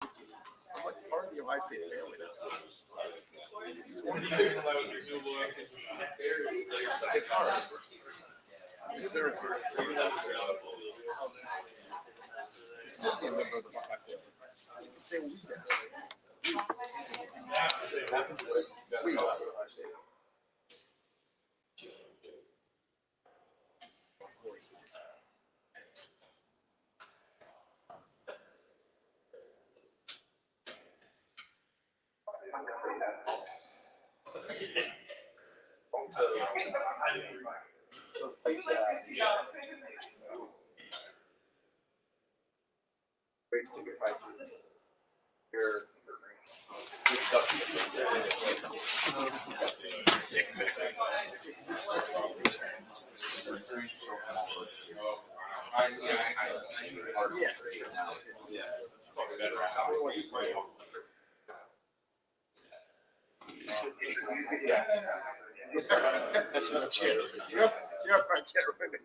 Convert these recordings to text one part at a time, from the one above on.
I'm like part of the Ohio State family now. It's hard. It's very hard. It's good to be a member of the Buckeye family. You can say we now. We. Ways to get prices. Here. Yep, I can't remember.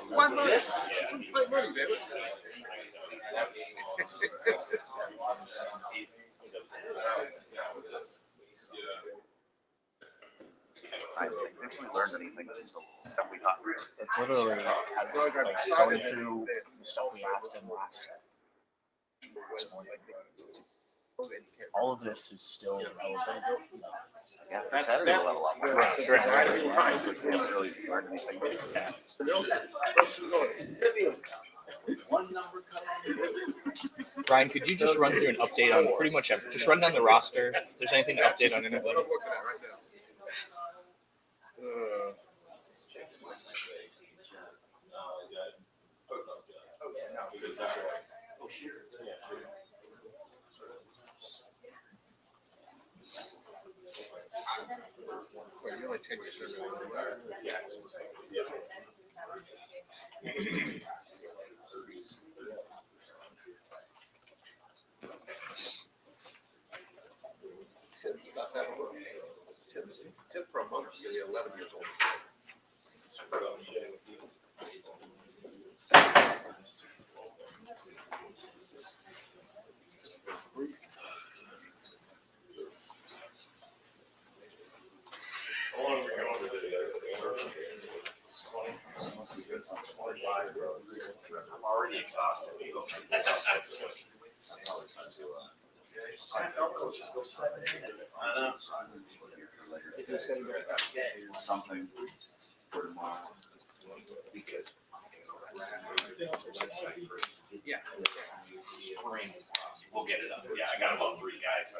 Why not? Some play money, baby. I definitely learned anything that we taught. It's literally like going through the stuff we asked him last morning. All of this is still relevant. Yeah, Saturday we'll have a lot more. Right. We haven't really learned anything. Ryan, could you just run through an update on pretty much everything? Just run down the roster. If there's anything to update on anybody. I'm looking at right now. Well, you're only 10 years younger than me. Tim's about that old. Tim for a month, he's 11 years old. I'm already exhausted. Something for tomorrow. Because. Yeah. We'll get it up. Yeah, I got about 3 guys.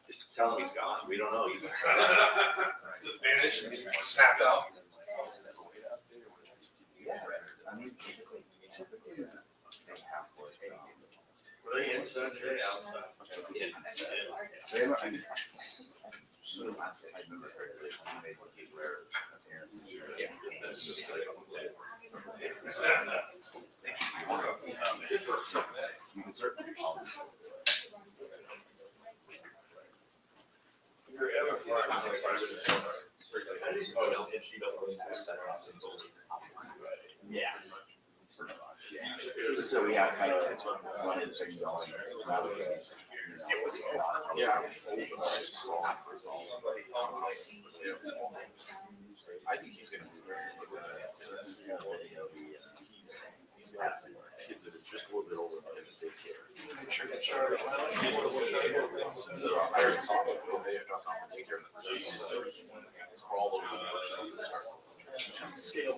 Just tell him he's gone. We don't know. He's vanished. He's snapped out. Yeah, I mean, typically they have work. Were they inside today, outside? They have, I mean, so I remember correctly, when they made what he wear apparently. Yeah, that's just like. You can certainly call them. Yeah. So we have kind of one in thing going. Yeah. I think he's going to be very good. He's got kids that are just a little bit older than him to take care. Iron solid, they have not take care of them. Crawl over the scale.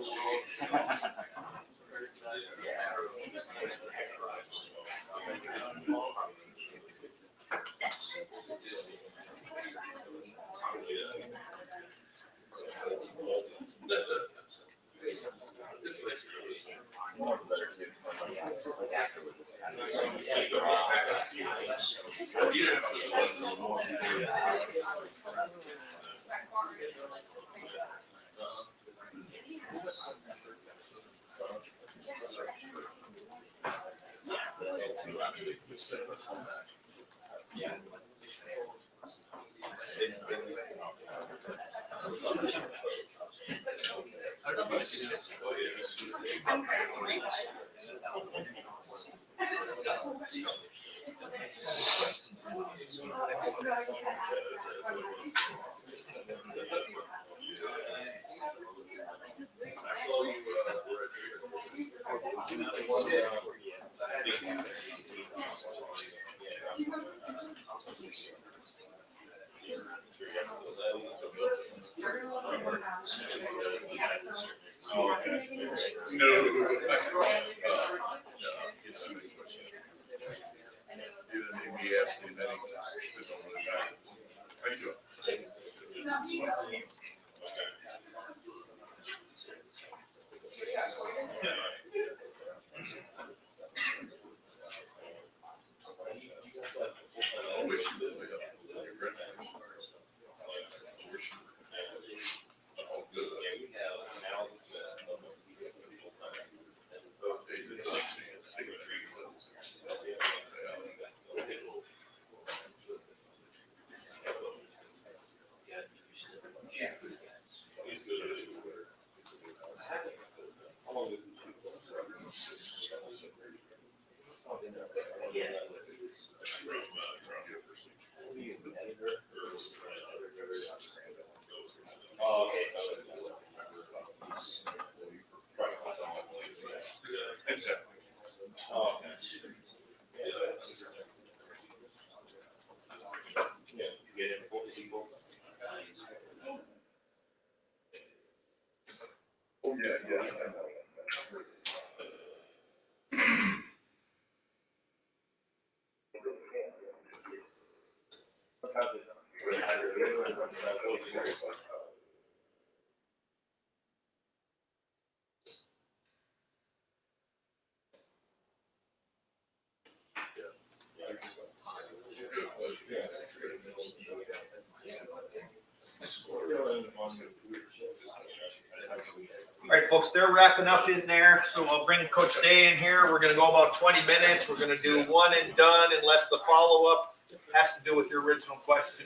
All right, folks, they're wrapping up in there, so I'll bring Coach Day in here. We're gonna go about 20 minutes. We're gonna do one and done unless the follow-up has to do with your original question.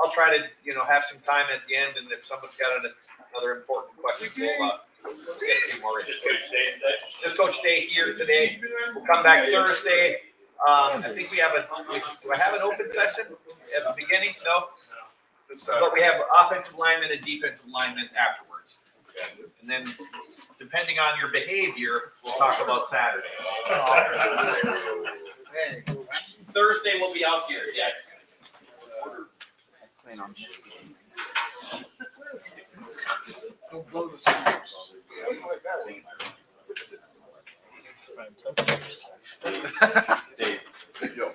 I'll try to, have some time at the end, and if someone's got another important question, we'll get a few more in. Just Coach Day here today. We'll come back Thursday. I think we have do I have an open session at the beginning? No? But we have offensive lineman and defensive lineman afterwards. And then, depending on your behavior, we'll talk about Saturday. Thursday we'll be out here, yes. Plan on this game.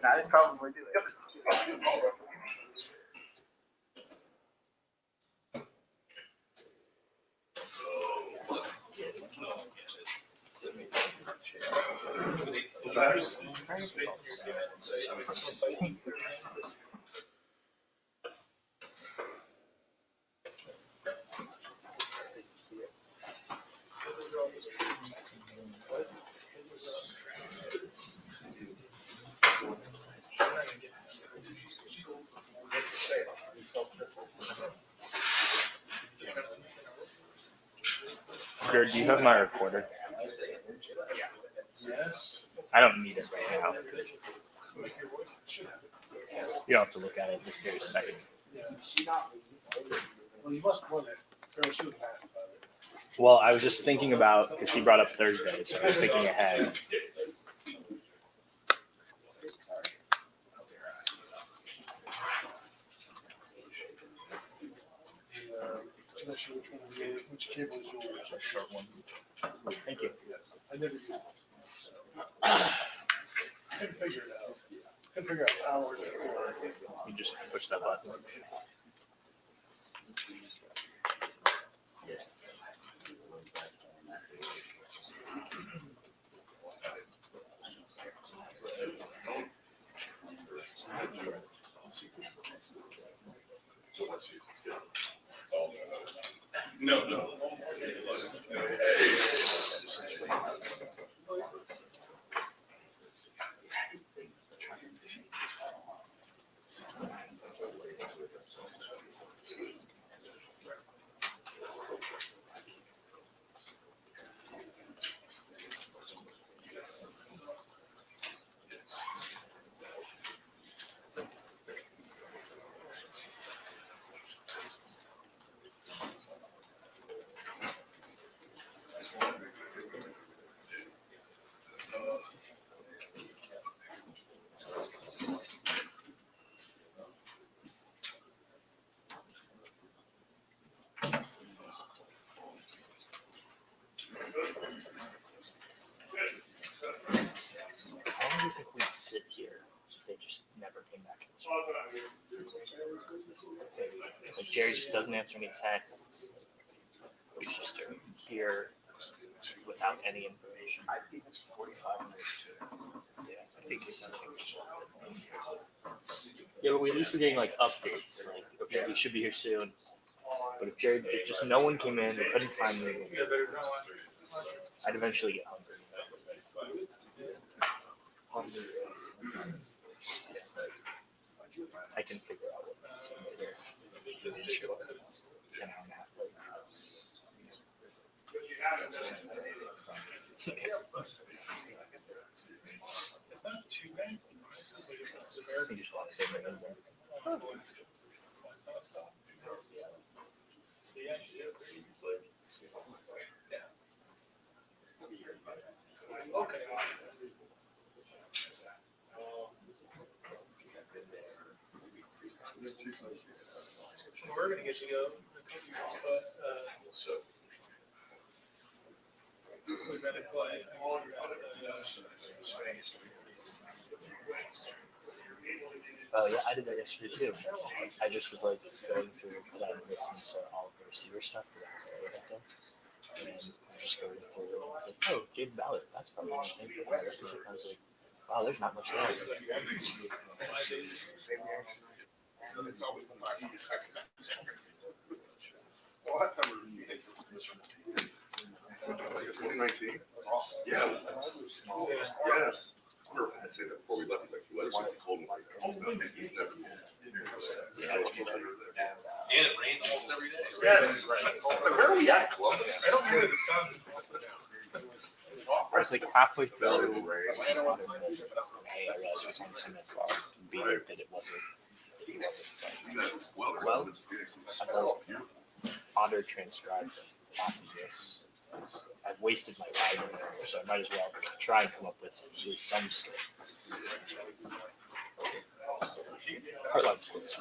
That'd probably do it. Jared, do you have my recorder? Yes. I don't need it right now. You don't have to look at it. Just give it a second. Well, you must want it. Girl, she was asked about it. Well, I was just thinking about, because he brought up Thursday, so I was thinking ahead. I'm not sure which cable is yours. A short one. Thank you. I never used it. I couldn't figure it out. Couldn't figure out how or You just push that button. No. Like Jerry just doesn't answer any texts. He's just here without any information. I think it's 45 minutes. Yeah, I think he's. Yeah, but at least we're getting like updates. Like, okay, we should be here soon. But if just no one came in, we couldn't find me, I'd eventually get hungry. I didn't figure out what that was. An hour and a half later. He just walks in and Okay. We're gonna get to go, but, we've got to play. Oh yeah, I did that yesterday too. I just was like going through because I listened to all of the receiver stuff because I was there that day, and I was just going through. And I was like, oh, Jaden Ballard, that's probably interesting. And I listened to it, and I was like, wow, there's not much there. Well, last time we were 2019? Yeah. Yes. I remember Pat saying that before we left. He's like, you let him cold and like, he's never. And it rains almost every day. Yes. It's like, where are we at, Columbus? I don't hear the sun. I was like halfway through. I realized it was on 10 minutes long. Being that it wasn't. It's well, it's Phoenix. I thought Otter transcribed this. I've wasted my time in there, so I might as well try and come up with at least some story. Heartline's close.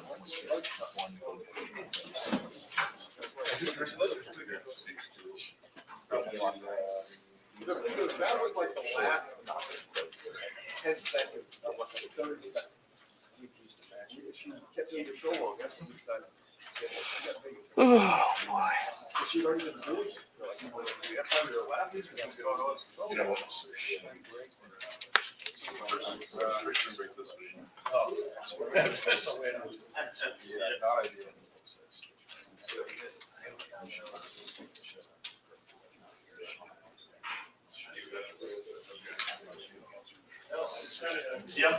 That was like the last 10 seconds of what the 30 seconds. She kept doing it so long, that's when we decided. Oh boy. But she'd already been doing it. Like, you want to see that time we were laughing, we was going on slow. Oh, that's the way it was. Yep.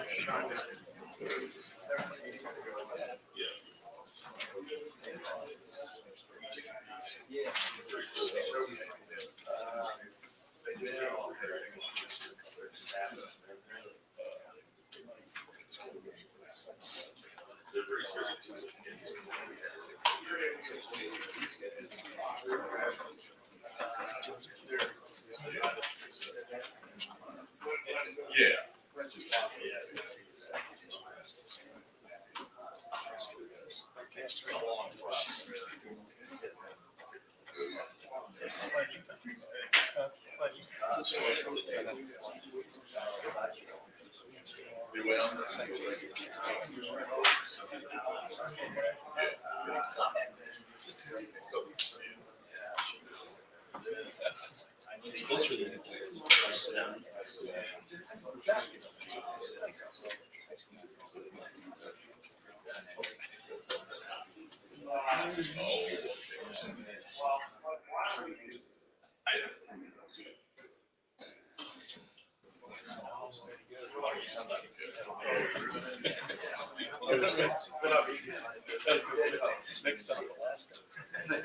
Next time, the last time.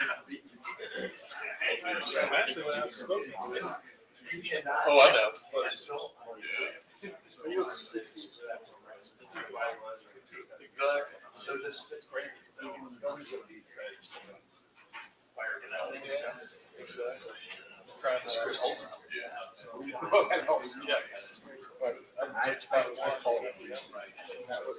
Actually, when I was spoken. Oh, I know. Exactly. So that's great. Exactly. Trying to Chris Holden. Yeah. Well, that helps. Yeah. But I just about to call it. That was,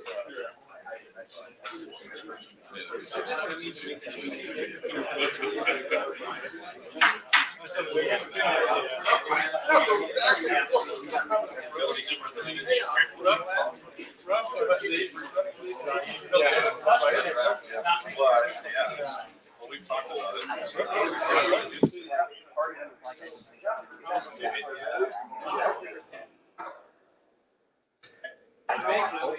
Well,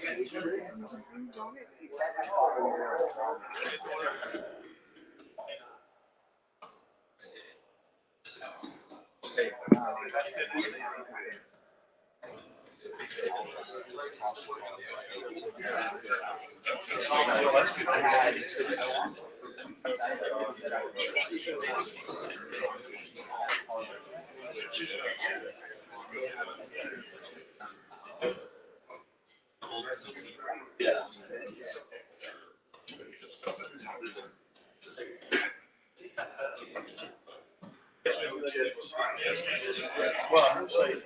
that's good. Well, I'm saying.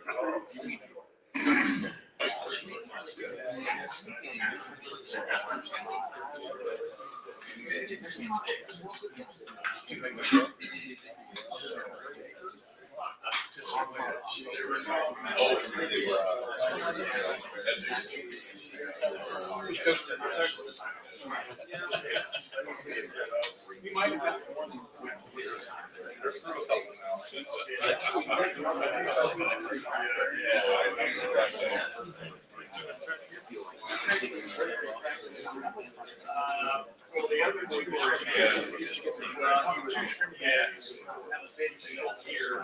We might have got more than there's a couple Well, the other two were. Yeah. That was basically all tier.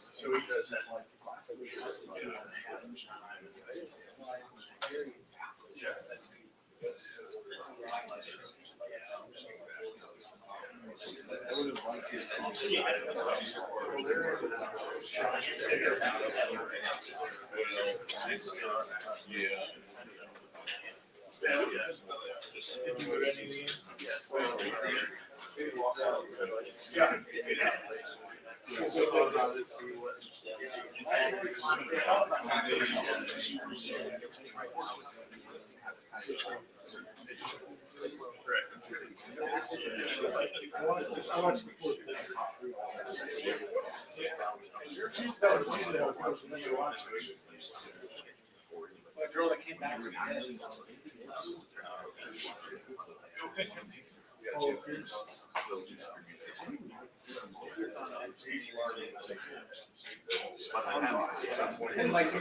So he does that. A girl that came back. And like,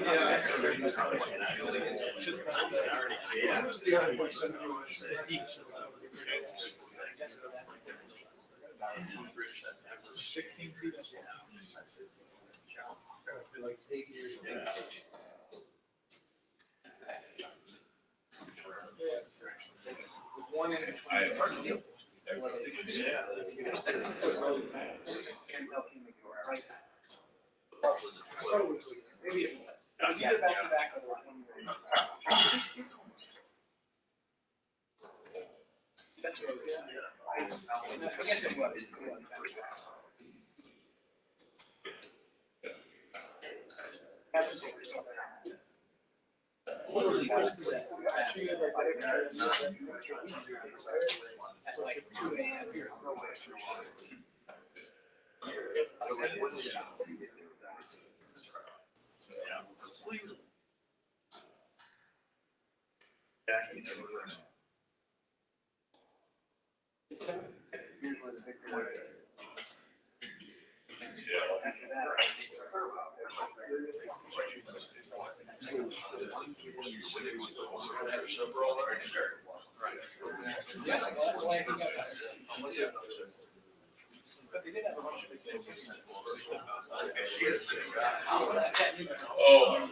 Sixteen feet. like 8 years. One in between. Maybe. It was either back to back or one. That's what it was. I guess it was. At like 2 a.m. But they did have a bunch of extensions. Oh.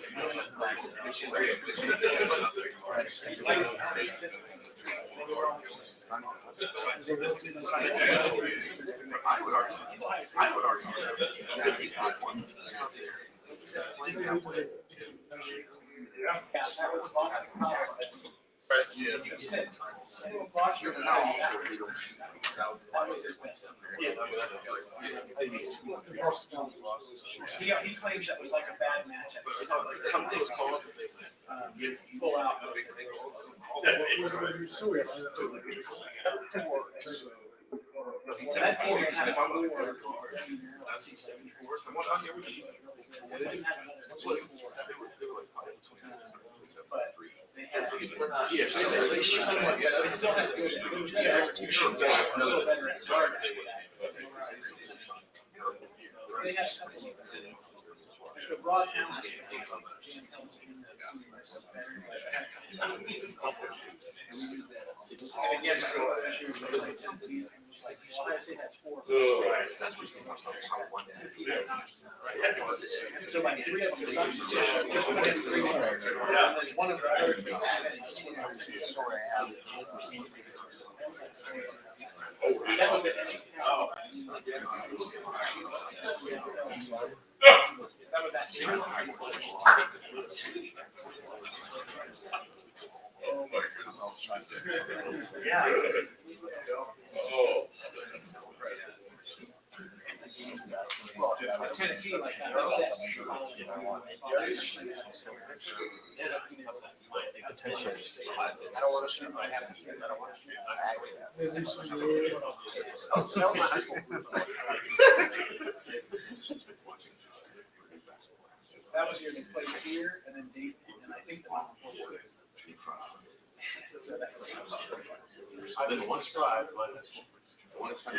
I would argue that he got one. Yeah, that was Boston. That was his best. He claims that was like a bad matchup. Some of those calls that they Pull out. So that team had if I want a clear card, I see 74. I'm like, oh, here we go. They were like 5 to 26. he still has good. You should get one of those. They have the broad challenge. And again, I say that's four. So like three of them, just one is three. And then one of the third. That was it. Oh. That was that. Yeah. Tennessee, like that. Potentially. I don't want to shoot. I have to shoot. I don't want to shoot. That was your play here, and then deep, and I think the one before. So that was. I've been one side, but one side.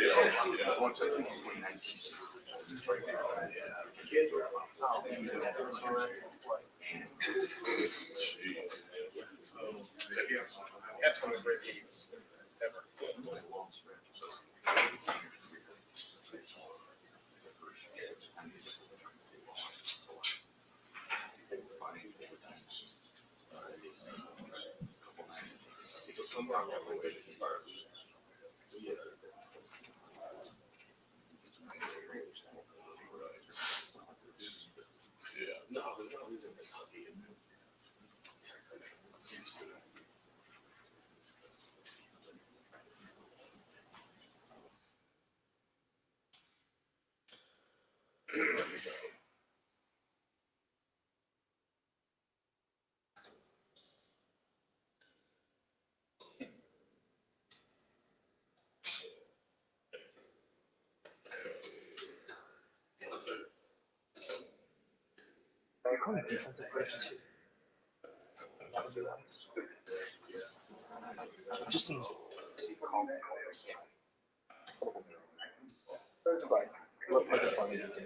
One side, I think it's 2019. That's one of the great games ever. So somewhere along the way, it started. No, there's no reason to copy it. Are you calling defensive coaches here? That would be nice. Just in. What part of fun you can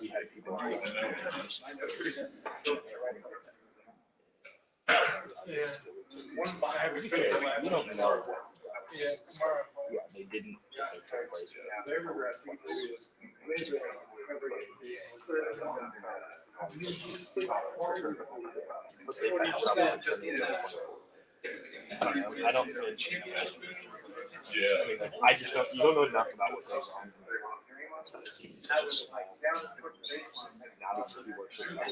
we had people. We don't know. Yeah, they didn't. I don't think. Yeah. I mean, like, I just don't. You don't know enough about what goes on. Obviously, he works with people.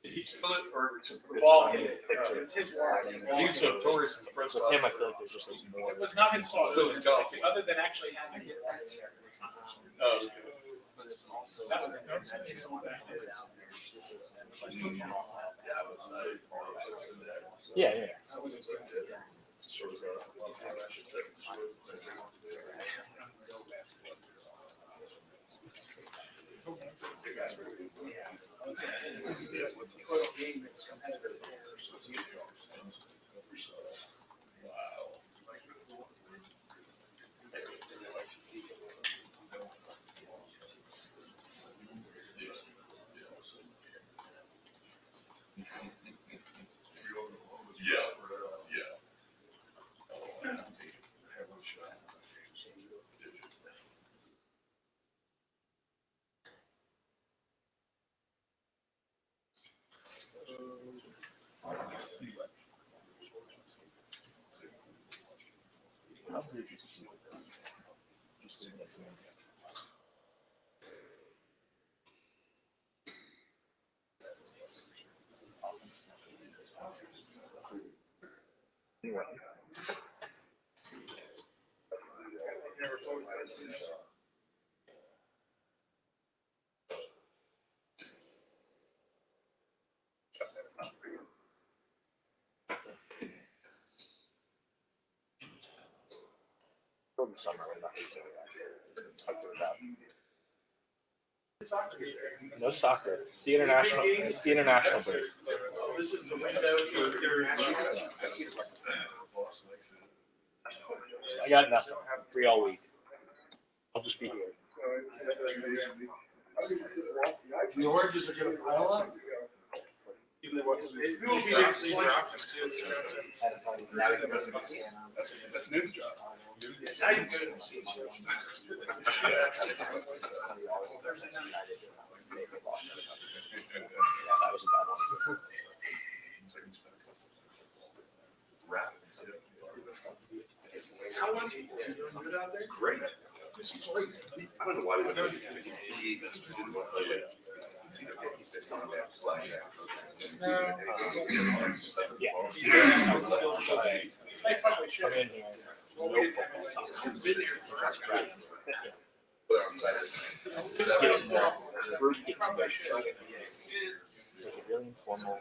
Did he kill it or the It's ball fine. hit it? It's It's his fault. He's so notorious in the press. So him, I feel like there's just like more. It was not his fault, Really tough. other than actually having it. Oh. That was Yeah, yeah. Till the summer when nothing's talking about. No soccer. It's the international. It's the international break. I got nothing. Free all week. I'll just be here. The oranges are gonna pile up. That's news job. Now you're good. That was a bad one. Great. I don't know why we don't do this. Yeah. Come in here. No football talk. Just practice. Get to know. Get to know. Make it really informal.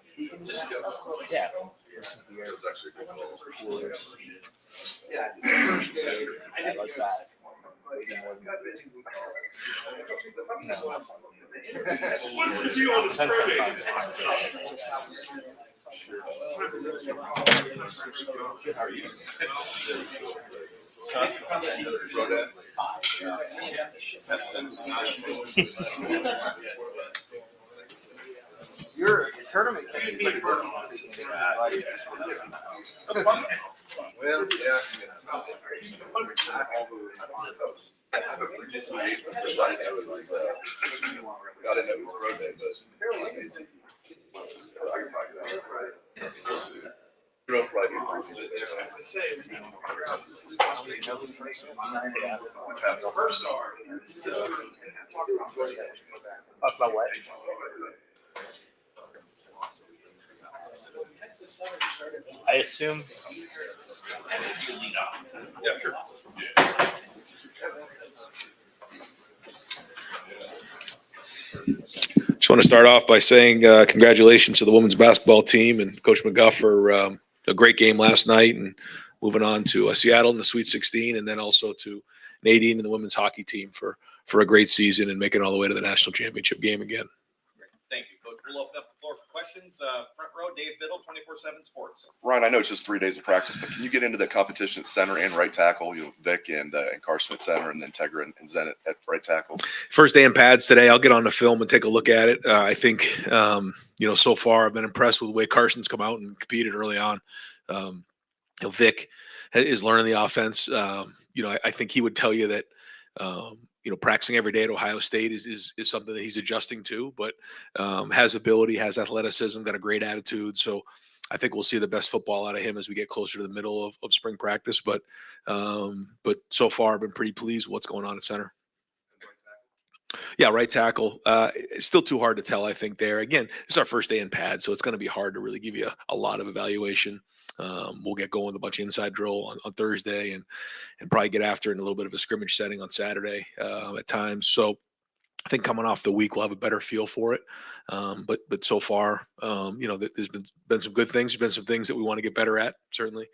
Yeah. Drink some beer. Coolers. I like that. Maybe more than no. Depends on times. How are you? Your tournament can be pretty busy. Well, yeah. I have a pretty decent age, but I was, got into it pro day, but. Drove right Talk about what? I assume. Yeah, sure. Just want to start off by saying congratulations to the women's basketball team and Coach McGuff for a great game last night and moving on to Seattle in the Sweet 16, and then also to Nadine and the women's hockey team for a great season and making it all the way to the national championship game again. Thank you, Coach. We'll open up the floor for questions. Front row, Dave Biddle, 24/7 Sports. Ryan, I know it's just 3 days of practice, but can you get into the competition at center and right tackle? You know, Vic and Carson at center, and then Tegra and Zenit at right tackle. First day in pads today. I'll get on the film and take a look at it. I think, so far I've been impressed with the way Carson's come out and competed early on. Vic is learning the offense. I think he would tell you that, practicing every day at Ohio State is something that he's adjusting to, but has ability, has athleticism, got a great attitude. So I think we'll see the best football out of him as we get closer to the middle of spring practice. But so far I've been pretty pleased with what's going on at center. Yeah, right tackle. It's still too hard to tell, I think, there. Again, it's our first day in pad, so it's going to be hard to really give you a lot of evaluation. We'll get going with a bunch of inside drill on Thursday and probably get after it in a little bit of a scrimmage setting on Saturday at times. So I think coming off the week, we'll have a better feel for it. But so far, there's been some good things. There's been some things that we want to get better at, certainly.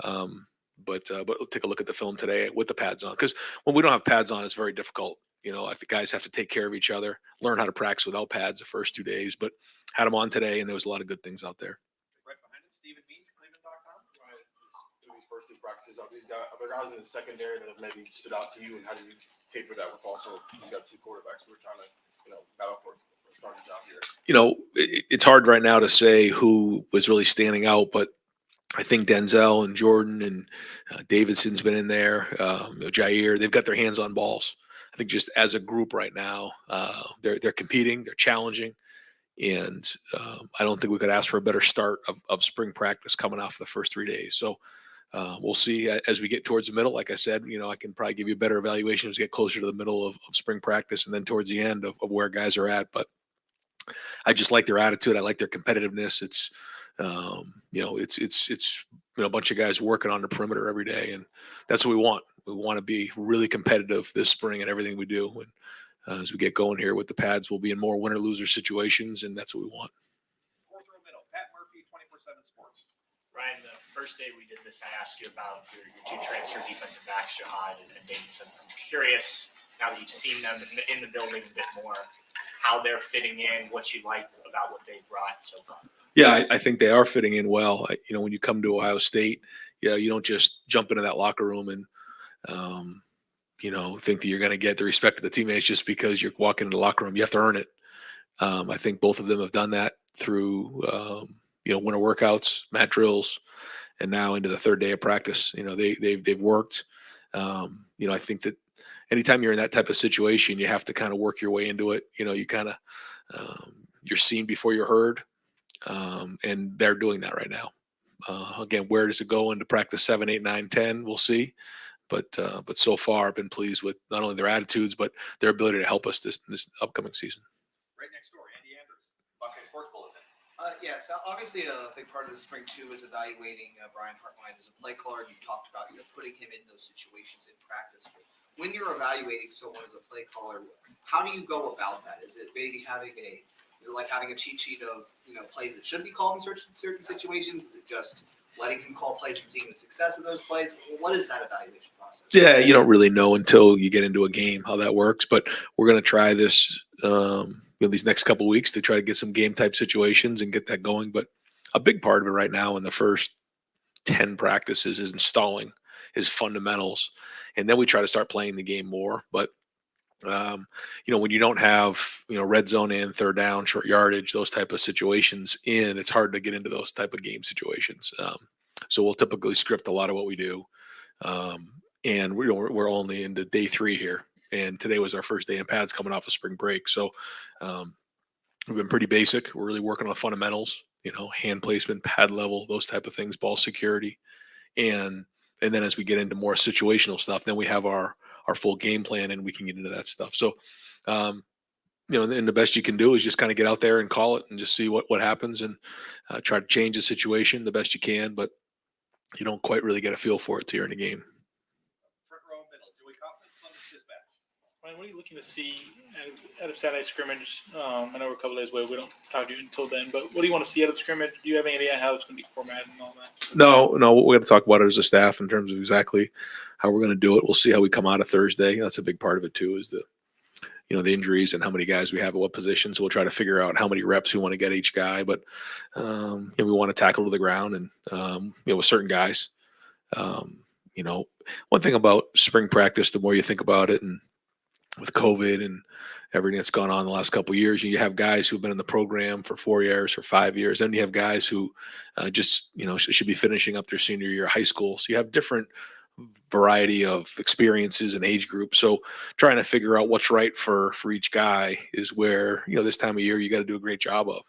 But we'll take a look at the film today with the pads on, because when we don't have pads on, it's very difficult. I think guys have to take care of each other, learn how to practice without pads the first 2 days, but had them on today, and there was a lot of good things out there. Right behind him, Stephen Means, Cleveland.com. These first two practices, are there guys in the secondary that have maybe stood out to you, and how do you taper that with also, he's got two quarterbacks who are trying to, battle for a starting job here? It's hard right now to say who was really standing out, but I think Denzel and Jordan and Davidson's been in there. Jair, they've got their hands on balls. I think just as a group right now, they're competing, they're challenging, and I don't think we could ask for a better start of spring practice coming off the first 3 days. So we'll see as we get towards the middle. Like I said, I can probably give you a better evaluation as we get closer to the middle of spring practice and then towards the end of where guys are at. But I just like their attitude. I like their competitiveness. It's a bunch of guys working on the perimeter every day, and that's what we want. We want to be really competitive this spring in everything we do. And as we get going here with the pads, we'll be in more winner loser situations, and that's what we want. Fourth row middle, Pat Murphy, 24/7 Sports. Ryan, the first day we did this, I asked you about your two transfer defensive backs, Jihad and Davidson. I'm curious, now that you've seen them in the building a bit more, how they're fitting in, what you like about what they've brought so far. Yeah, I think they are fitting in well. When you come to Ohio State, you don't just jump into that locker room and, think that you're going to get the respect of the teammates just because you're walking in the locker room. You have to earn it. I think both of them have done that through, winter workouts, mat drills, and now into the third day of practice. They've worked. I think that anytime you're in that type of situation, you have to kind of work your way into it. You kind of, you're seen before you're heard. And they're doing that right now. Again, where does it go into practice 7, 8, 9, 10? We'll see. But so far, I've been pleased with not only their attitudes, but their ability to help us this upcoming season. Right next door, Andy Andrews, Buckeye Sports Bulletin. Yes, obviously a big part of the spring too is evaluating Brian Hartline as a play caller. You've talked about putting him in those situations in practice. But when you're evaluating someone as a play caller, how do you go about that? Is it maybe is it like having a cheat sheet of plays that should be called in certain situations? Is it just letting him call plays and seeing the success of those plays? What is that evaluation process? Yeah, you don't really know until you get into a game how that works. But we're going to try this these next couple of weeks to try to get some game type situations and get that going. But a big part of it right now in the first 10 practices is installing his fundamentals, and then we try to start playing the game more. But when you don't have, red zone in, third down, short yardage, those type of situations it's hard to get into those type of game situations. So we'll typically script a lot of what we do. And we're only into day 3 here. And today was our first day in pads coming off of spring break. So we've been pretty basic. We're really working on the fundamentals, hand placement, pad level, those type of things, ball security. And then as we get into more situational stuff, then we have our full game plan and we can get into that stuff. So, and the best you can do is just kind of get out there and call it and just see what happens and try to change the situation the best you can, but you don't quite really get a feel for it till you're in the game. Front row middle, Joey Kaufman, Columbus Dispatch. Ryan, what are you looking to see out of Saturday scrimmage? I know we're a couple days away. We don't talk to you until then, but what do you want to see out of the scrimmage? Do you have any idea how it's going to be formatted and all that? No, we're going to talk about it as a staff in terms of exactly how we're going to do it. We'll see how we come out of Thursday. That's a big part of it too, is the injuries and how many guys we have at what position. So we'll try to figure out how many reps we want to get each guy, but we want to tackle to the ground and, with certain guys, one thing about spring practice, the more you think about it and with COVID and everything that's gone on the last couple of years, you have guys who've been in the program for 4 years or 5 years. Then you have guys who should be finishing up their senior year of high school. So you have different variety of experiences and age groups. So trying to figure out what's right for each guy is where, this time of year, you got to do a great job of.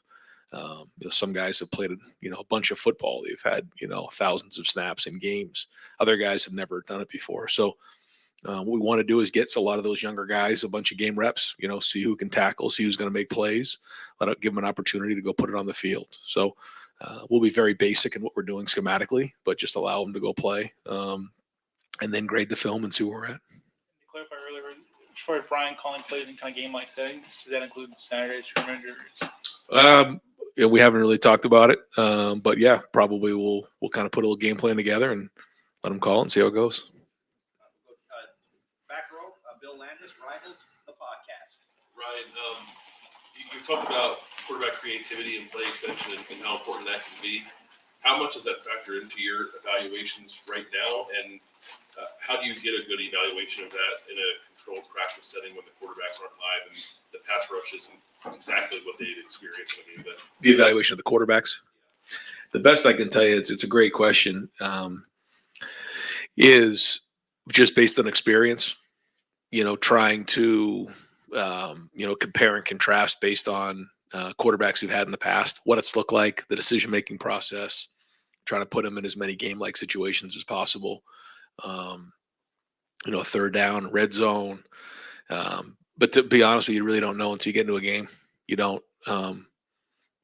Some guys have played, a bunch of football. They've had, thousands of snaps in games. Other guys have never done it before. So what we want to do is get a lot of those younger guys a bunch of game reps, see who can tackle, see who's going to make plays, give them an opportunity to go put it on the field. So we'll be very basic in what we're doing schematically, but just allow them to go play and then grade the film and see where we're at. To clarify earlier, as far as Brian calling plays in kind of game-like settings, does that include Saturday scrimmage? We haven't really talked about it, but yeah, probably we'll kind of put a little game plan together and let them call it and see how it goes. Back row, Bill Landis, Rivals, the podcast. Ryan, you talked about quarterback creativity and play extension and how important that can be. How much does that factor into your evaluations right now? And how do you get a good evaluation of that in a controlled practice setting when the quarterbacks aren't live and the pass rush isn't exactly what they'd experience in a game? The evaluation of the quarterbacks? The best I can tell you, it's a great question, is just based on experience, trying to, compare and contrast based on quarterbacks we've had in the past, what it's looked like, the decision-making process, trying to put them in as many game-like situations as possible. Third down, red zone. But to be honest with you, you really don't know until you get into a game. You don't, I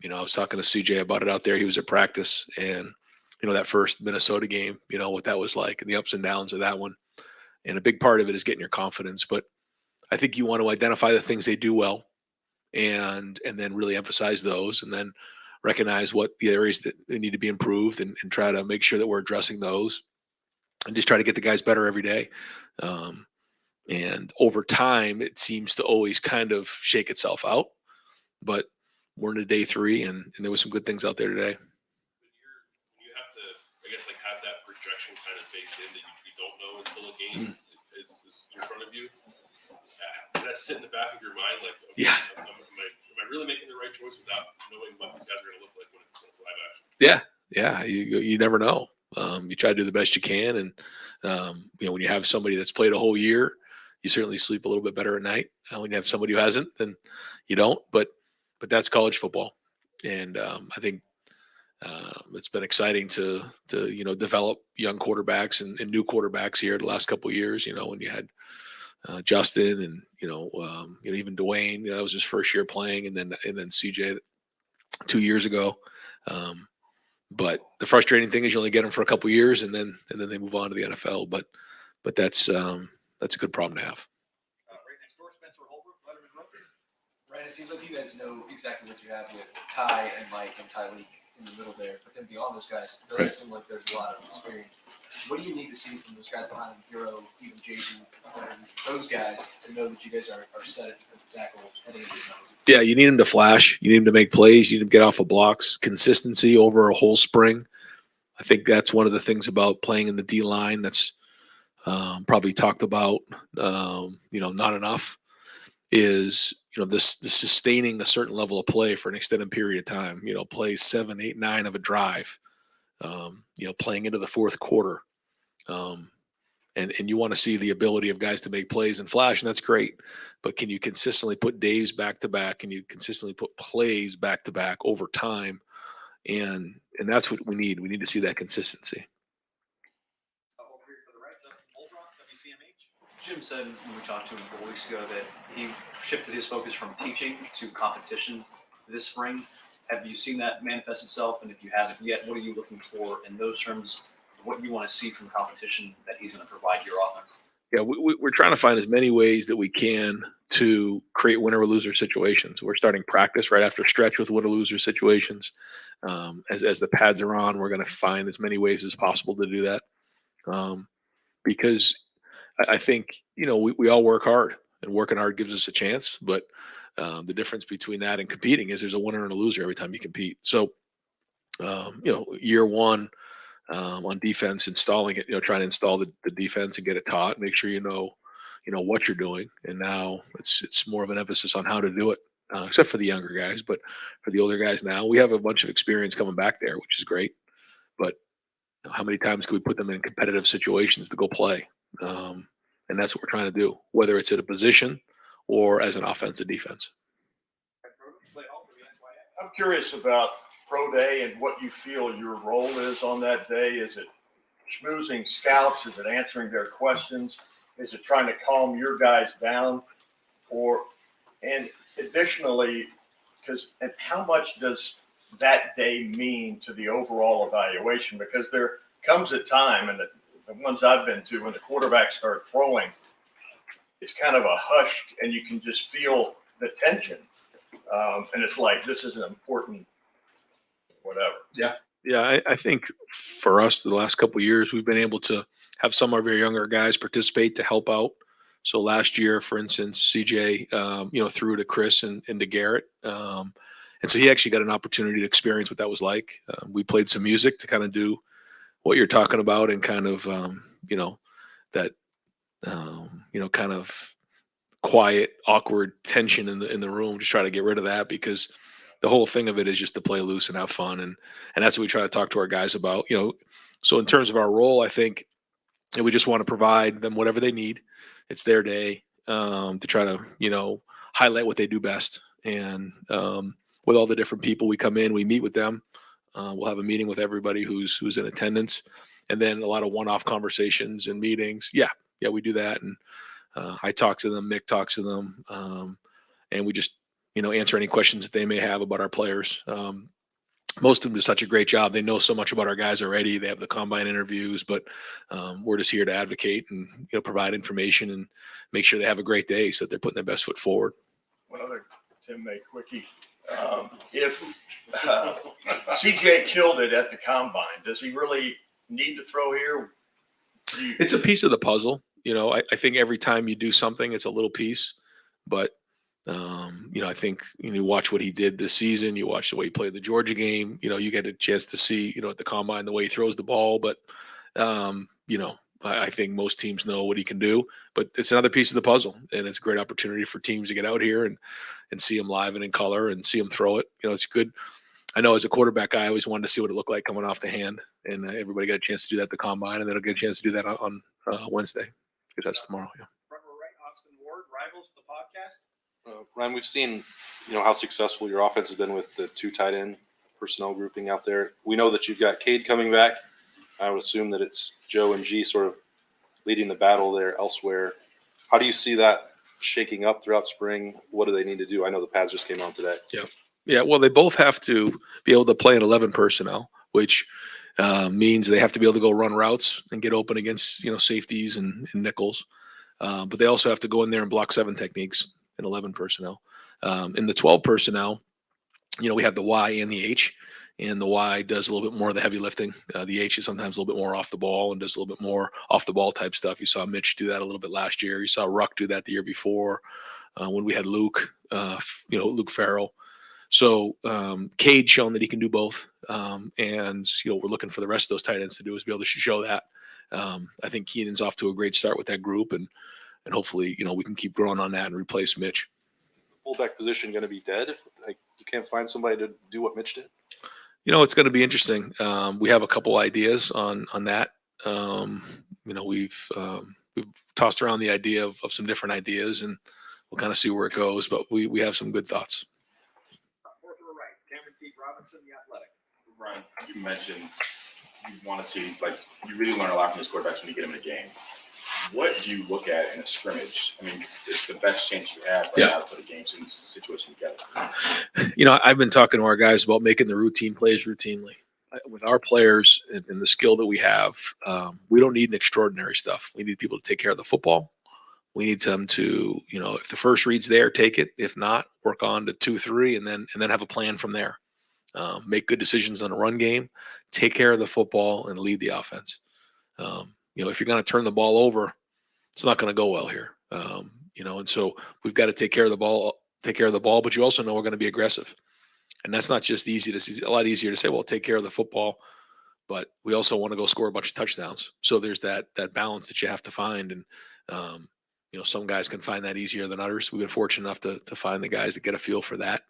was talking to CJ about it out there. He was at practice and that first Minnesota game, what that was like and the ups and downs of that one. And a big part of it is getting your confidence. But I think you want to identify the things they do well and then really emphasize those, and then recognize what the areas that they need to be improved, and try to make sure that we're addressing those, and just try to get the guys better every day. And over time, it seems to always kind of shake itself out. But we're into day 3, and there was some good things out there today. When you have to, I guess, like have that projection kind of baked in that you don't know until a game is in front of you. Does that sit in the back of your mind? Like, okay, Yeah. am I really making the right choice without knowing what these guys are going to look like when it's live action? Yeah. You never know. You try to do the best you can. And, when you have somebody that's played a whole year, you certainly sleep a little bit better at night. When you have somebody who hasn't, then you don't. But that's college football. And I think it's been exciting to develop young quarterbacks and new quarterbacks here the last couple of years, when you had Justin and, even Dwayne, that was his first year playing, and then CJ 2 years ago. But the frustrating thing is you only get them for a couple of years, and then they move on to the NFL. But that's a good problem to have. Right next door, Spencer Holbrook, Letterman Road. Right, it seems like you guys know exactly what you have with Ty and Mike and Tyleek in the middle there. But then beyond those guys, it doesn't seem like there's a lot of experience. What do you need to see from those guys behind the Bureau, even JD, those guys, to know that you guys are set at defensive tackle heading into this? Yeah, you need them to flash. You need them to make plays. You need them to get off of blocks. Consistency over a whole spring. I think that's one of the things about playing in the D line that's probably talked about, not enough, is this sustaining a certain level of play for an extended period of time. Play 7, 8, 9 of a drive. Playing into the fourth quarter, and you want to see the ability of guys to make plays and flash, and that's great. But can you consistently put days back to back? Can you consistently put plays back to back over time? And that's what we need. We need to see that consistency. Over here to the right, Justin Holbrook, WCMH. Jim said when we talked to him 4 weeks ago that he shifted his focus from teaching to competition this spring. Have you seen that manifest itself? And if you haven't yet, what are you looking for in those terms? What you want to see from competition that he's going to provide your offense? Yeah, we're trying to find as many ways that we can to create winner or loser situations. We're starting practice right after stretch with winner loser situations. As the pads are on, we're going to find as many ways as possible to do that. Because I think, we all work hard, and working hard gives us a chance. But the difference between that and competing is there's a winner and a loser every time you compete. So, year one, on defense, installing it, trying to install the defense and get it taught, make sure you know what you're doing. And now it's more of an emphasis on how to do it, except for the younger guys. But for the older guys now, we have a bunch of experience coming back there, which is great. But how many times can we put them in competitive situations to go play? And that's what we're trying to do, whether it's at a position or as an offense or defense. I'm curious about Pro Day and what you feel your role is on that day. Is it schmoozing scouts? Is it answering their questions? Is it trying to calm your guys down? And additionally, and how much does that day mean to the overall evaluation? Because there comes a time, and the ones I've been to, when the quarterbacks start throwing, it's kind of a hush, and you can just feel the tension. And it's like, this is an important whatever. Yeah. I think for us, the last couple of years, we've been able to have some of our younger guys participate to help out. So last year, for instance, CJ, threw to Chris and to Garrett. And so he actually got an opportunity to experience what that was like. We played some music to kind of do what you're talking about, and kind of, that, kind of quiet, awkward tension in the room, just try to get rid of that, because the whole thing of it is just to play loose and have fun. And that's what we try to talk to our guys about, So in terms of our role, I think we just want to provide them whatever they need. It's their day, to try to, highlight what they do best. And with all the different people we come in, we meet with them. We'll have a meeting with everybody who's in attendance, and then a lot of one-off conversations and meetings. Yeah, we do that. And I talk to them, Mick talks to them, and we just, answer any questions that they may have about our players. most of them do such a great job. They know so much about our guys already. They have the combine interviews, but we're just here to advocate and provide information and make sure they have a great day so that they're putting their best foot forward. One other Tim May quickie. If CJ killed it at the combine, does he really need to throw here? It's a piece of the puzzle. I think every time you do something, it's a little piece, but I think you watch what he did this season. You watch the way he played the Georgia game. You get a chance to see, at the combine, the way he throws the ball. But, I think most teams know what he can do. But it's another piece of the puzzle, and it's a great opportunity for teams to get out here and see him live and in color and see him throw it. It's good. I know as a quarterback, I always wanted to see what it looked like coming off the hand, and everybody got a chance to do that at the combine, and then I'll get a chance to do that on Wednesday because that's tomorrow. Yeah. Front row right, Austin Ward, Rivals, the podcast. Ryan, we've seen, how successful your offense has been with the 2 tight end personnel grouping out there. We know that you've got Cade coming back. I would assume that it's Joe and G sort of leading the battle there elsewhere. How do you see that shaking up throughout spring? What do they need to do? I know the pads just came on today. Yeah. Well, they both have to be able to play in 11 personnel, which means they have to be able to go run routes and get open against, safeties and nickels. But they also have to go in there and block 7 techniques in 11 personnel. In the 12 personnel, we have the Y and the H, and the Y does a little bit more of the heavy lifting. The H is sometimes a little bit more off the ball and does a little bit more off the ball type stuff. You saw Mitch do that a little bit last year. You saw Ruck do that the year before when we had Luke, Luke Farrell. So Cade shown that he can do both. And, we're looking for the rest of those tight ends to do is be able to show that. I think Keenan's off to a great start with that group, and hopefully, we can keep growing on that and replace Mitch. Fullback position going to be dead if you can't find somebody to do what Mitch did? It's going to be interesting. We have a couple ideas on that. We've tossed around the idea of some different ideas, and we'll kind of see where it goes, but we have some good thoughts. Fourth row right, Cameron T. Robinson, The Athletic. Ryan, you mentioned you want to see, you really learn a lot from these quarterbacks when you get them in a game. What do you look at in a scrimmage? I mean, it's the best chance you have now to put a game situation together. I've been talking to our guys about making the routine plays routinely. With our players and the skill that we have, we don't need an extraordinary stuff. We need people to take care of the football. We need them to, if the first read's there, take it. If not, work on to 2-3, and then have a plan from there. Make good decisions on a run game, take care of the football, and lead the offense. If you're going to turn the ball over, it's not going to go well here. And so we've got to take care of the ball, but you also know we're going to be aggressive. And that's not just easy to see. A lot easier to say, well, take care of the football, but we also want to go score a bunch of touchdowns. So there's that balance that you have to find. And, some guys can find that easier than others. We've been fortunate enough to find the guys that get a feel for that.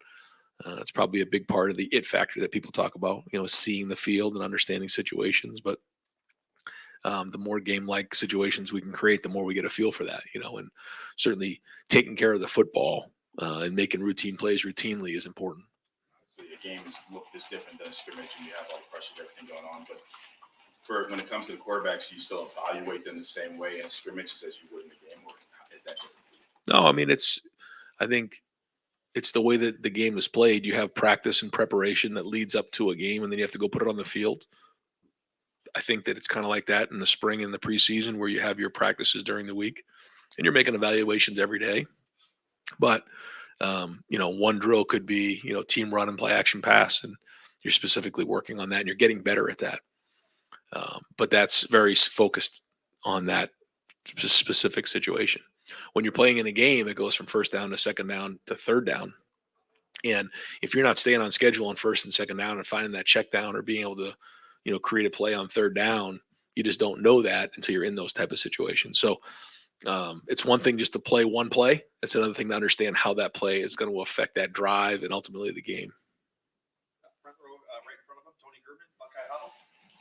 It's probably a big part of the it factor that people talk about, seeing the field and understanding situations. But the more game-like situations we can create, the more we get a feel for that, and certainly taking care of the football and making routine plays routinely is important. So the game is different than a scrimmage, and you have all the pressure, everything going on. But when it comes to the quarterbacks, you still evaluate them the same way in a scrimmage as you would in a game, or is that different? No, I mean, I think it's the way that the game is played. You have practice and preparation that leads up to a game, and then you have to go put it on the field. I think that it's kind of like that in the spring and the preseason where you have your practices during the week and you're making evaluations every day. But, one drill could be, team run and play action pass, and you're specifically working on that and you're getting better at that. But that's very focused on that specific situation. When you're playing in a game, it goes from first down to second down to third down. And if you're not staying on schedule on first and second down and finding that check down or being able to, create a play on third down, you just don't know that until you're in those type of situations. So it's one thing just to play one play. It's another thing to understand how that play is going to affect that drive and ultimately the game. Front row, right in front of him, Tony German, Buckeye Huddle.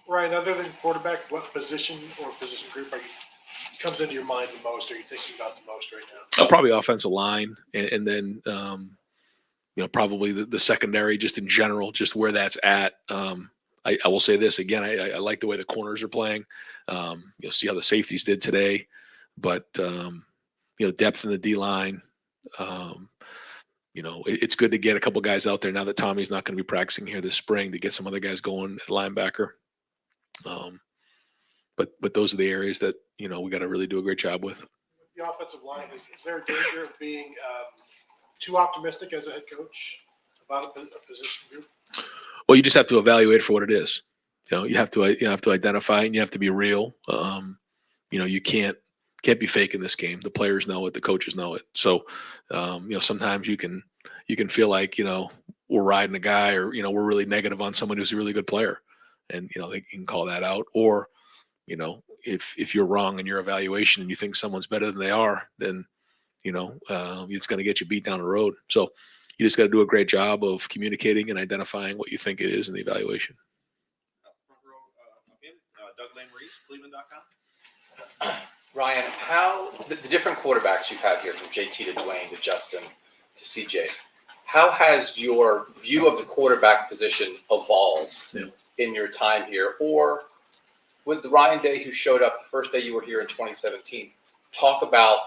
Ryan, other than quarterback, what position or position group comes into your mind the most? Are you thinking about the most right now? Probably offensive line, and then probably the secondary, just in general, just where that's at. I will say this again. I like the way the corners are playing. You'll see how the safeties did today, but depth in the D line. it's good to get a couple guys out there now that Tommy's not going to be practicing here this spring, to get some other guys going at linebacker. But those are the areas that, we got to really do a great job with. The offensive line, is there a danger of being too optimistic as a head coach about a position group? Well, you just have to evaluate for what it is. You have to identify, and you have to be real. You can't be fake in this game. The players know it, the coaches know it. So, sometimes you can feel like, we're riding a guy, or, we're really negative on someone who's a really good player, and, they can call that out. Or, if you're wrong in your evaluation and you think someone's better than they are, then, it's going to get you beat down the road. So you just got to do a great job of communicating and identifying what you think it is in the evaluation. Doug Lane-Reese, Cleveland.com. Ryan, how the different quarterbacks you've had here, from JT to Dwayne to Justin to CJ, how has your view of the quarterback position evolved in your time here? Or with the Ryan Day who showed up the first day you were here in 2017, talk about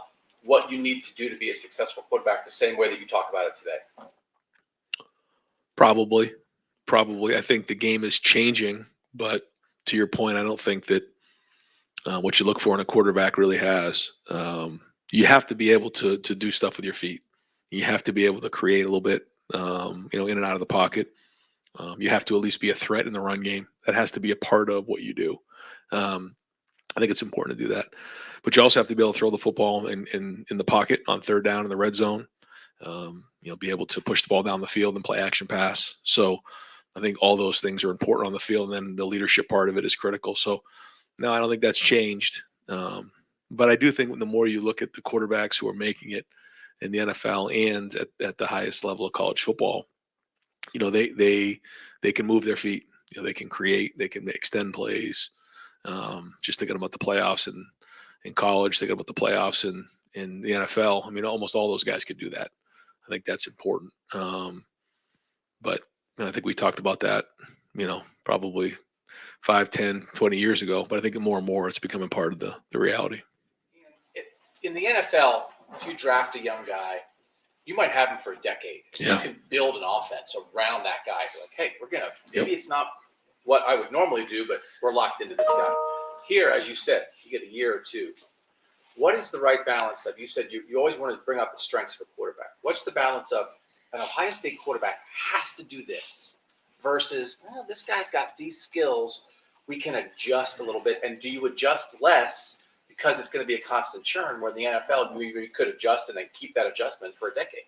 what you need to do to be a successful quarterback the same way that you talk about it today? Probably. I think the game is changing, but to your point, I don't think that what you look for in a quarterback really has. You have to be able to do stuff with your feet. You have to be able to create a little bit, in and out of the pocket. You have to at least be a threat in the run game. That has to be a part of what you do. I think it's important to do that. But you also have to be able to throw the football in the pocket on third down in the red zone. Be able to push the ball down the field and play action pass. So I think all those things are important on the field, and then the leadership part of it is critical. So no, I don't think that's changed. But I do think the more you look at the quarterbacks who are making it in the NFL and at the highest level of college football, they can move their feet. They can create, they can extend plays. Just thinking about the playoffs in college, thinking about the playoffs in the NFL. I mean, almost all those guys could do that. I think that's important. But I think we talked about that, probably 5, 10, 20 years ago. But I think more and more it's becoming part of the reality. In the NFL, if you draft a young guy, you might have him for a decade. Yeah. You can build an offense around that guy. Be like, hey, maybe it's not what I would normally do, but we're locked into this guy. Here, as you said, you get a year or two. What is the right balance of, you said you always want to bring up the strengths of a quarterback. What's the balance of an Ohio State quarterback has to do this versus, well, this guy's got these skills, we can adjust a little bit, and do you adjust less because it's going to be a constant churn, where in the NFL we could adjust and then keep that adjustment for a decade?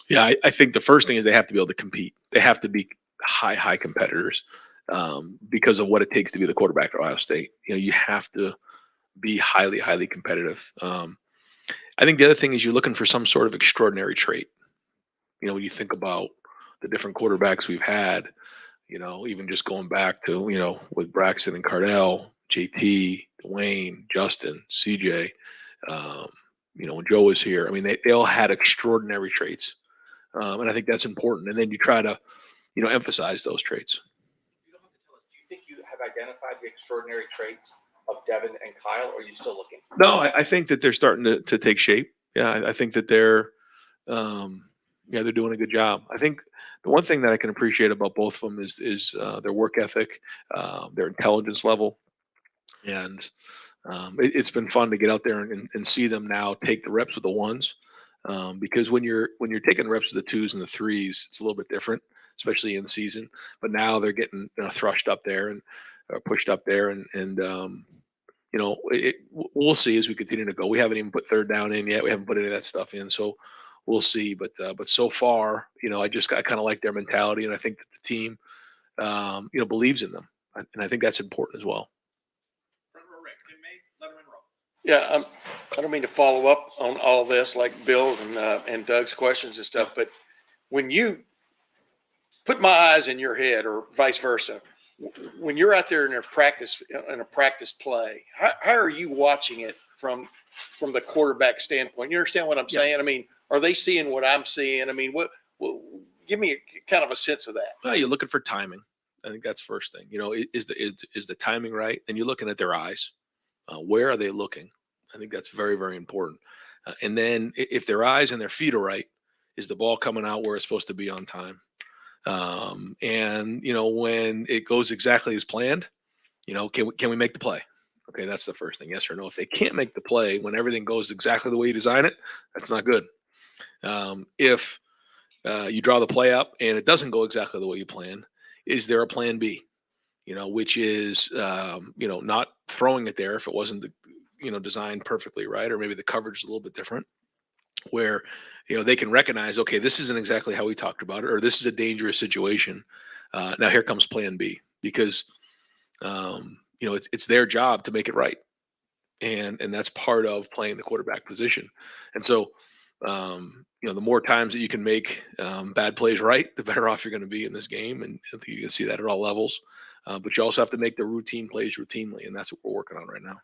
Yeah, I think the first thing is they have to be able to compete. They have to be high competitors because of what it takes to be the quarterback at Ohio State. You have to be highly competitive. I think the other thing is you're looking for some sort of extraordinary trait. When you think about the different quarterbacks we've had, even just going back to, with Braxton and Cardell, JT, Dwayne, Justin, CJ, when Joe was here, I mean, they all had extraordinary traits. And I think that's important. And then you try to, emphasize those traits. You don't have to tell us. Do you think you have identified the extraordinary traits of Devin and Kyle, or are you still looking? No, I think that they're starting to take shape. Yeah, I think that they're doing a good job. I think the one thing that I can appreciate about both of them is their work ethic, their intelligence level. And it's been fun to get out there and see them now take the reps with the ones, because when you're taking reps with the 2s and the 3s, it's a little bit different, especially in season. But now they're getting thrust up there and pushed up there, and we'll see as we continue to go. We haven't even put third down in yet. We haven't put any of that stuff in, so we'll see. But so far, I kind of like their mentality, and I think that the team, believes in them, and I think that's important as well. Yeah, I don't mean to follow up on all this like Bill and Doug's questions and stuff, but when you put my eyes in your head, or vice versa, when you're out there in a practice play, how are you watching it from the quarterback standpoint? You understand what I'm saying? I mean, are they seeing what I'm seeing? I mean, what give me kind of a sense of that. Well, you're looking for timing. I think that's first thing. Is the timing right? And you're looking at their eyes. Where are they looking? I think that's very, very important. And then if their eyes and their feet are right, Is the ball coming out where it's supposed to be on time? And when it goes exactly as planned, can we make the play? Okay, that's the first thing. Yes or no. If they can't make the play when everything goes exactly the way you design it, that's not good. If you draw the play up and it doesn't go exactly the way you plan, is there a plan B? Which is not throwing it there if it wasn't designed perfectly right, or maybe the coverage is a little bit different, where they can recognize, okay, this isn't exactly how we talked about it, or this is a dangerous situation. Now here comes plan B, because it's their job to make it right, and that's part of playing the quarterback position. And so the more times that you can make bad plays right, the better off you're going to be in this game, and I think you can see that at all levels. But you also have to make the routine plays routinely, and that's what we're working on right now.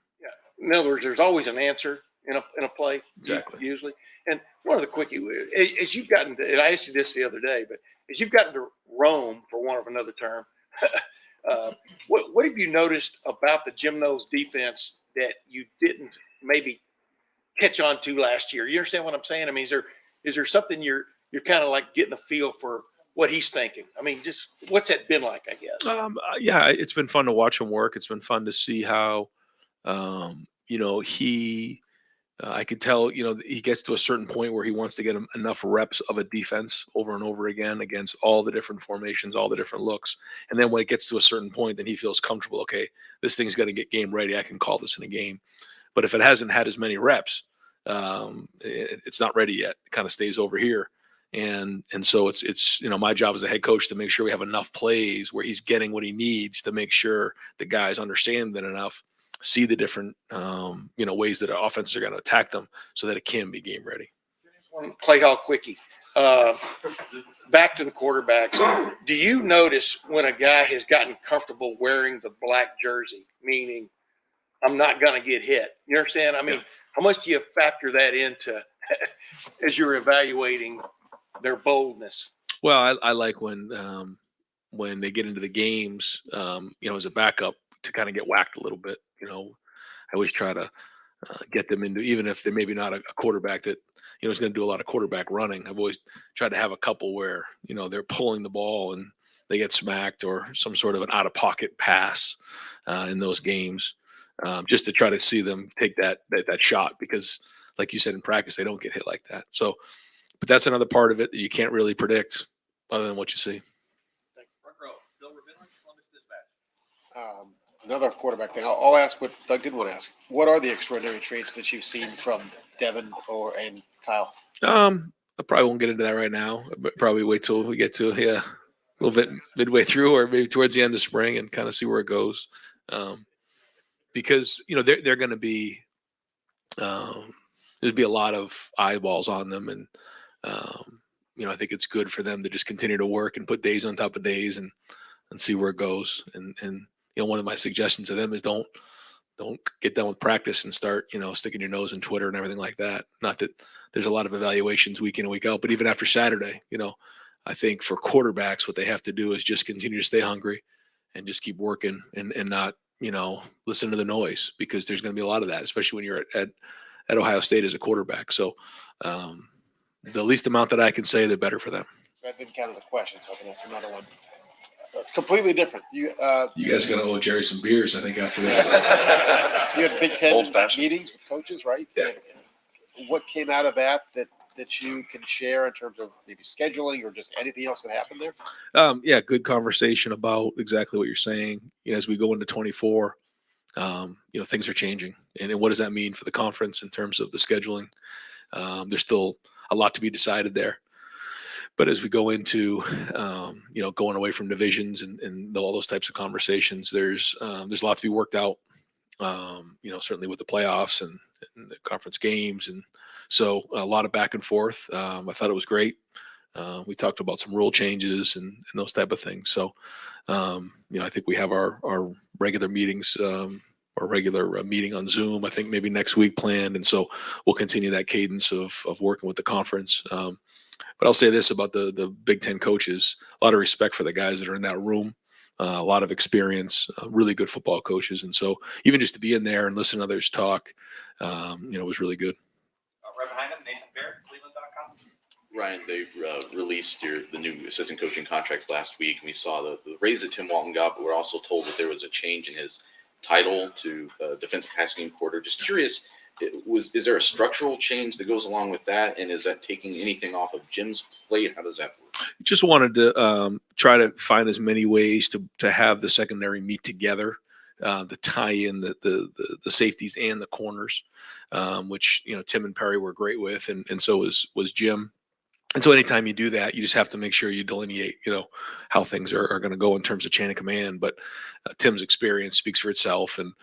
In other words, there's always an answer in a play. Exactly. Usually. And one of the quickie, as you've gotten to, and I asked you this the other day, but as you've gotten to roam, for want of another term, what have you noticed about the Jim Knowles defense that you didn't maybe catch on to last year? You understand what I'm saying? I mean, is there something you're kind of like getting a feel for what he's thinking? I mean, just what's that been like, I guess? Yeah, it's been fun to watch him work. It's been fun to see how, I could tell, he gets to a certain point where he wants to get enough reps of a defense over and over again against all the different formations, all the different looks. And then when it gets to a certain point, then he feels comfortable. Okay, this thing's going to get game ready. I can call this in a game. But if it hasn't had as many reps, it's not ready yet. It kind of stays over here. And so it's my job as a head coach to make sure we have enough plays where he's getting what he needs to make sure the guys understand that enough, see the different ways that our offenses are going to attack them, so that it can be game ready. One play hall quickie. Back to the quarterbacks. Do you notice when a guy has gotten comfortable wearing the black jersey, meaning I'm not going to get hit? You understand? I mean, how much do you factor that into as you're evaluating their boldness? Well, I like when they get into the games, as a backup, to kind of get whacked a little bit. I always try to get them into, even if they're maybe not a quarterback that is going to do a lot of quarterback running. I've always tried to have a couple where they're pulling the ball and they get smacked, or some sort of an out of pocket pass in those games, just to try to see them take that shot, because like you said, in practice they don't get hit like that. So, but that's another part of it that you can't really predict other than what you see. Front row, Bill Rabinowitz, Columbus Dispatch. Another quarterback thing. I'll ask what Doug did want to ask. What are the extraordinary traits that you've seen from Devin and Kyle? I probably won't get into that right now, but probably wait till we get to a little bit midway through, or maybe towards the end of spring, and kind of see where it goes. Because they're going to be there'd be a lot of eyeballs on them, and I think it's good for them to just continue to work and put days on top of days and see where it goes. And one of my suggestions to them is don't get done with practice and start sticking your nose in Twitter and everything like that. Not that there's a lot of evaluations week in and week out, but even after Saturday, I think for quarterbacks, what they have to do is just continue to stay hungry and just keep working and not listen to the noise, because there's going to be a lot of that, especially when you're at Ohio State as a quarterback. So the least amount that I can say, the better for them. So that didn't count as a question, so I can answer another one. Completely different. You guys are going to owe Jerry some beers, I think, after this. You had Big Ten meetings with coaches, right? Yeah. What came out of that you can share in terms of maybe scheduling or just anything else that happened there? Yeah, good conversation about exactly what you're saying. As we go into 24, things are changing, and what does that mean for the conference in terms of the scheduling? There's still a lot to be decided there. But as we go into, going away from divisions and all those types of conversations, there's a lot to be worked out. Certainly with the playoffs and the conference games, and so a lot of back and forth. I thought it was great. We talked about some rule changes and those type of things. So, I think we have our regular meetings, our regular meeting on Zoom, I think maybe next week planned. And so we'll continue that cadence of working with the conference. But I'll say this about the Big Ten coaches: a lot of respect for the guys that are in that room, a lot of experience, really good football coaches. And so even just to be in there and listen to others talk, was really good. Right behind him, Nathan Barrett, Cleveland.com. Ryan, they released the new assistant coaching contracts last week. And we saw the raise that Tim Walton got, but we're also told that there was a change in his title to defensive passing game quarter. Just curious, is there a structural change that goes along with that? And is that taking anything off of Jim's plate? How does that work? Just wanted to try to find as many ways to have the secondary meet together, to tie in the safeties and the corners, which, you know, Tim and Perry were great with, and so was Jim. And so anytime you do that, you just have to make sure you delineate, you know, how things are going to go in terms of chain of command. But Tim's experience speaks for itself, and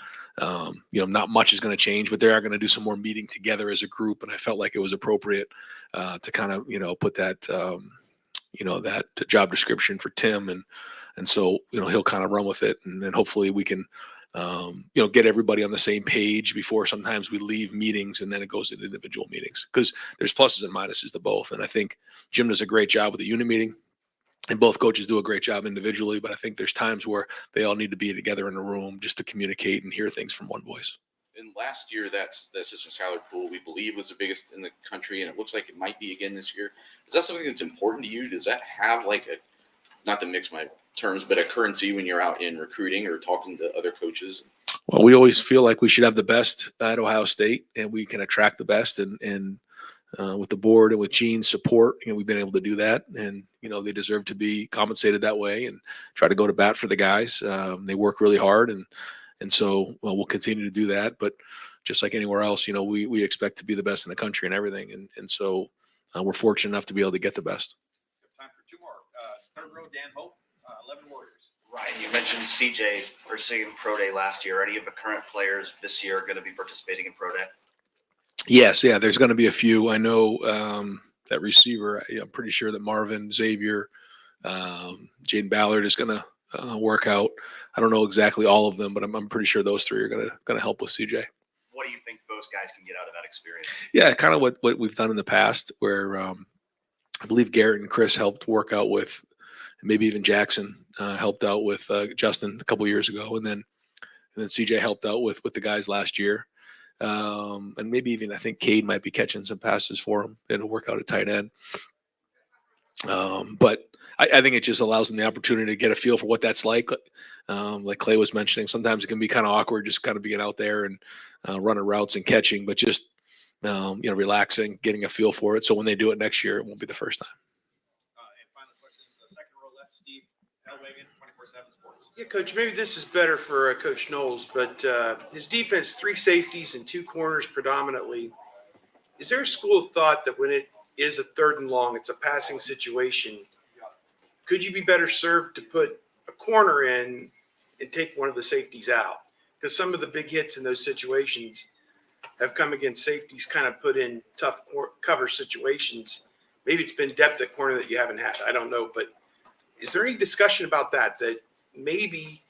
you know, not much is going to change, but they are going to do some more meeting together as a group. And I felt like it was appropriate to kind of, you know, put that, you know, that job description for Tim, and so, you know, he'll kind of run with it, and then hopefully we can, you know, get everybody on the same page before sometimes we leave meetings and then it goes into individual meetings, because there's pluses and minuses to both. And I think Jim does a great job with the unit meeting, and both coaches do a great job individually, but I think there's times where they all need to be together in a room just to communicate and hear things from one voice. And last year, the assistant salary pool, we believe, was the biggest in the country, and it looks like it might be again this year. Is that something that's important to you? Does that have like a, not to mix my terms, but a currency when you're out in recruiting or talking to other coaches? Well, we always feel like we should have the best at Ohio State, and we can attract the best, and with the board and with Gene's support, you know, we've been able to do that, and, you know, they deserve to be compensated that way, and try to go to bat for the guys. They work really hard, and so, well, we'll continue to do that. But just like anywhere else, you know, we expect to be the best in the country and everything, and so we're fortunate enough to be able to get the best. Time for two more. Third row, Dan Hope, 11 Warriors. Ryan, you mentioned CJ participating in Pro Day last year. Are any of the current players this year going to be participating in Pro Day? Yes, yeah, there's going to be a few. I know that receiver, I'm pretty sure that Marvin, Xavier, Jaden Ballard is going to work out. I don't know exactly all of them, but I'm pretty sure those three are going to help with CJ. What do you think those guys can get out of that experience? Yeah, kind of what we've done in the past, where I believe Garrett and Chris helped work out with, maybe even Jackson helped out with Justin a couple years ago, and then CJ helped out with the guys last year, and maybe even I think Cade might be catching some passes for him. It'll work out at tight end, but I think it just allows them the opportunity to get a feel for what that's like. Like Clay was mentioning, sometimes it can be kind of awkward just kind of being out there and running routes and catching, but just you know, relaxing, getting a feel for it. So when they do it next year, it won't be the first time. And final question is the second row left, Steve Elwagen, 24/7 Sports. Yeah, Coach, maybe this is better for Coach Knowles, but his defense, 3 safeties and 2 corners predominantly. Is there a school of thought that when it is a 3rd and long, it's a passing situation, could you be better served to put a corner in and take one of the safeties out? Because some of the big hits in those situations have come against safeties kind of put in tough cover situations. Maybe it's been depth at corner that you haven't had. I don't know. But is there any discussion about that maybe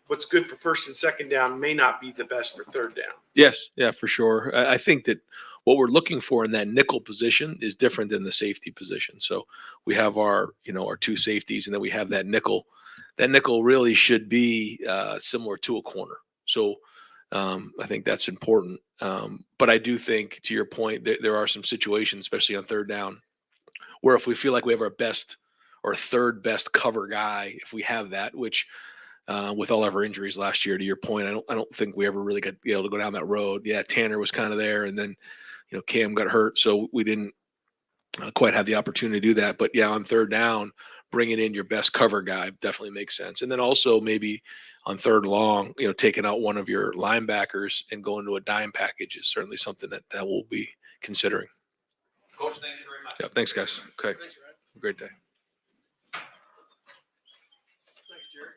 what's good for 1st and 2nd down may not be the best for 3rd down? Yes, yeah, for sure. I think that what we're looking for in that nickel position is different than the safety position. So we have our 2 safeties, and then we have that nickel. That nickel really should be similar to a corner. So I think that's important. But I do think, to your point, there are some situations, especially on 3rd down, where if we feel like we have our best or 3rd best cover guy, if we have that, which with all of our injuries last year, to your point, I don't think we ever really got be able to go down that road. Yeah, Tanner was kind of there, and then Cam got hurt, so we didn't quite have the opportunity to do that. But yeah, on 3rd down, bringing in your best cover guy definitely makes sense. And then also maybe on 3rd and long, taking out one of your linebackers and going to a dime package is certainly something that we'll be considering. Coach, thank you very much. Yeah, thanks, guys. Okay, have a great day. Thanks, Jerry.